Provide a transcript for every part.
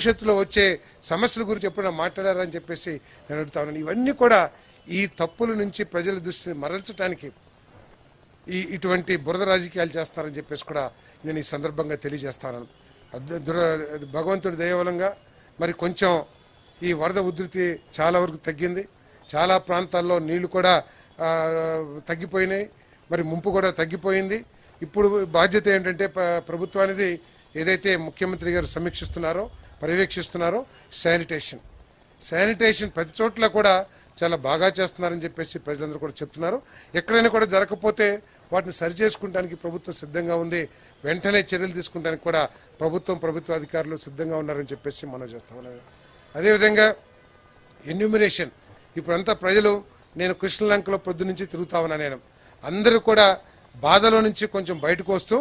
భవిష్యత్తులో వచ్చే సమస్యల గురించి ఎప్పుడైనా మాట్లాడారని చెప్పేసి నేను అడుగుతా ఉన్నాను. ఇవన్నీ కూడా ఈ తప్పుల నుంచి ప్రజల దృష్టిని మరల్చడానికి ఇటువంటి బురద రాజకీయాలు చేస్తారని చెప్పేసి కూడా నేను ఈ సందర్భంగా తెలియజేస్తాను. భగవంతుడి దయవలంగా మరి కొంచెం ఈ వరద ఉధృతి చాలా వరకు తగ్గింది. చాలా ప్రాంతాల్లో నీళ్లు కూడా తగ్గిపోయినాయి. మరి ముంపు కూడా తగ్గిపోయింది. ఇప్పుడు బాధ్యత ఏంటంటే ప్రభుత్వానికి ఏదైతే ముఖ్యమంత్రి గారు సమీక్షిస్తున్నారో పర్యవేక్షిస్తున్నారో శానిటేషన్ ప్రతి చోట్ల కూడా చాలా బాగా చేస్తున్నారని చెప్పేసి ప్రజలందరూ కూడా చెప్తున్నారు. ఎక్కడైనా కూడా జరగకపోతే వాటిని సరిచేసుకుంటానికి ప్రభుత్వం సిద్ధంగా ఉంది. వెంటనే చర్యలు తీసుకుంటానికి కూడా ప్రభుత్వ అధికారులు సిద్ధంగా ఉన్నారని చెప్పేసి మనం చేస్తాం. అదేవిధంగా ఎన్యూమినేషన్ ఇప్పుడంతా ప్రజలు నేను కృష్ణలంకలో పొద్దు నుంచి తిరుగుతా ఉన్నా. నేను అందరూ కూడా బాధలో నుంచి కొంచెం బయటకు వస్తూ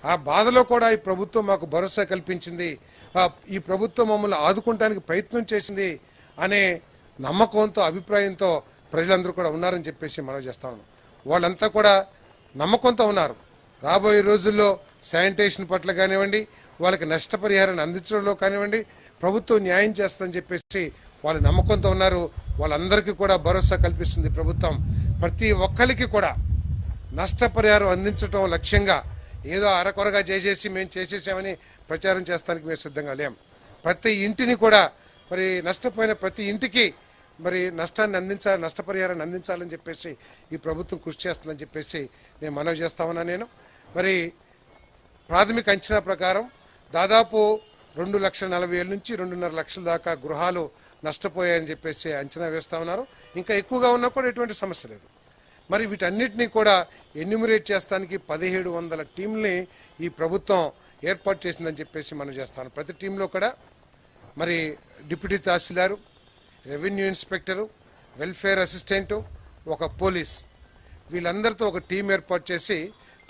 ఆ బాధలో కూడా ఈ ప్రభుత్వం మాకు భరోసా కల్పించింది, ఈ ప్రభుత్వం మమ్మల్ని ఆదుకోవడానికి ప్రయత్నం చేసింది అనే నమ్మకంతో అభిప్రాయంతో ప్రజలందరూ కూడా ఉన్నారని చెప్పేసి మనం చేస్తా ఉన్నాం. వాళ్ళంతా కూడా నమ్మకంతో ఉన్నారు. రాబోయే రోజుల్లో శానిటేషన్ పట్ల కానివ్వండి, వాళ్ళకి నష్టపరిహారాన్ని అందించడంలో కానివ్వండి ప్రభుత్వం న్యాయం చేస్తుందని చెప్పేసి వాళ్ళు నమ్మకంతో ఉన్నారు. వాళ్ళందరికీ కూడా భరోసా కల్పిస్తుంది ప్రభుత్వం. ప్రతి ఒక్కరికి కూడా నష్టపరిహారం అందించడం లక్ష్యంగా ఏదో అరకొరగా చేసేసి మేము చేసేసామని ప్రచారం చేస్తానికి మేము సిద్ధంగా లేం. ప్రతి ఇంటిని కూడా మరి నష్టపోయిన ప్రతి ఇంటికి మరి నష్టపరిహారాన్ని అందించాలని చెప్పేసి ఈ ప్రభుత్వం కృషి చేస్తుందని చెప్పేసి నేను మనవి చేస్తా ఉన్నా. నేను మరి ప్రాథమిక అంచనా ప్రకారం దాదాపు 2,40,000 నుంచి 2.5 లక్షల దాకా గృహాలు నష్టపోయాయని చెప్పేసి అంచనా వేస్తా ఉన్నారు. ఇంకా ఎక్కువగా ఉన్నా కూడా ఎటువంటి సమస్య లేదు. మరి వీటన్నిటినీ కూడా ఎన్యూమరేట్ చేస్తానికి 1,700 టీంని ఈ ప్రభుత్వం ఏర్పాటు చేసిందని చెప్పేసి మనం చేస్తాను. ప్రతి టీంలో కూడా మరి deputy tahsildar, revenue inspector, welfare assistant, ఒక పోలీస్ వీళ్ళందరితో ఒక టీం ఏర్పాటు చేసి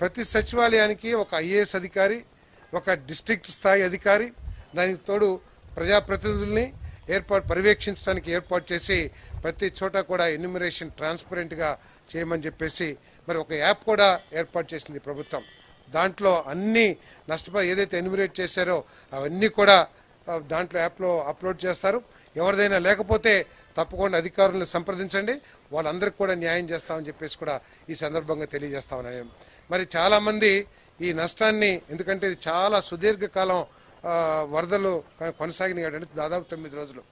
ప్రతి సచివాలయానికి ఒక ఐఏఎస్ అధికారి, ఒక డిస్ట్రిక్ట్ స్థాయి అధికారి, దానికి తోడు ప్రజాప్రతినిధుల్ని పర్యవేక్షించడానికి ఏర్పాటు చేసి ప్రతి చోట కూడా ఎన్యూమరేషన్ ట్రాన్స్పరెంట్గా చేయమని చెప్పేసి మరి ఒక యాప్ కూడా ఏర్పాటు చేసింది ప్రభుత్వం. దాంట్లో అన్ని ఏదైతే ఎన్యూమరేట్ చేశారో అవన్నీ కూడా దాంట్లో యాప్లో అప్లోడ్ చేస్తారు. ఎవరిదైనా లేకపోతే తప్పకుండా అధికారులను సంప్రదించండి, వాళ్ళందరికీ కూడా న్యాయం చేస్తామని చెప్పేసి కూడా ఈ సందర్భంగా తెలియజేస్తామని నేను. మరి చాలామంది ఈ నష్టాన్ని, ఎందుకంటే ఇది చాలా సుదీర్ఘకాలం వరదలు కొనసాగినాయి కాబట్టి దాదాపు 9 రోజులు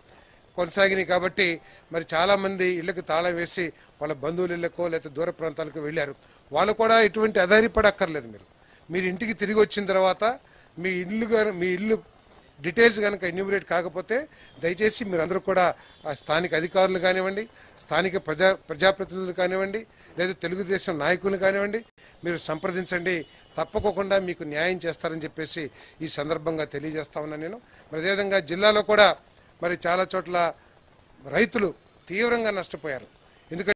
కొనసాగినాయి కాబట్టి మరి చాలామంది ఇళ్లకు తాళం వేసి వాళ్ళ బంధువుల ఇళ్లకో లేకపోతే దూర ప్రాంతాలకు వెళ్ళారు. వాళ్ళు కూడా ఎటువంటి అధైర్యపడక్కర్లేదు. మీరు ఇంటికి తిరిగి వచ్చిన తర్వాత మీ ఇల్లు డీటెయిల్స్ కనుక ఎన్యూమరేట్ కాకపోతే దయచేసి మీరందరూ కూడా స్థానిక అధికారులు కానివ్వండి, స్థానిక ప్రజాప్రతినిధులు కానివ్వండి, లేదా తెలుగుదేశం నాయకులు కానివ్వండి మీరు సంప్రదించండి. తప్పకుండా మీకు న్యాయం చేస్తారని చెప్పేసి ఈ సందర్భంగా తెలియజేస్తా ఉన్నాను నేను. మరి అదేవిధంగా జిల్లాలో కూడా మరి చాలా చోట్ల రైతులు తీవ్రంగా నష్టపోయారు. ఎందుకంటే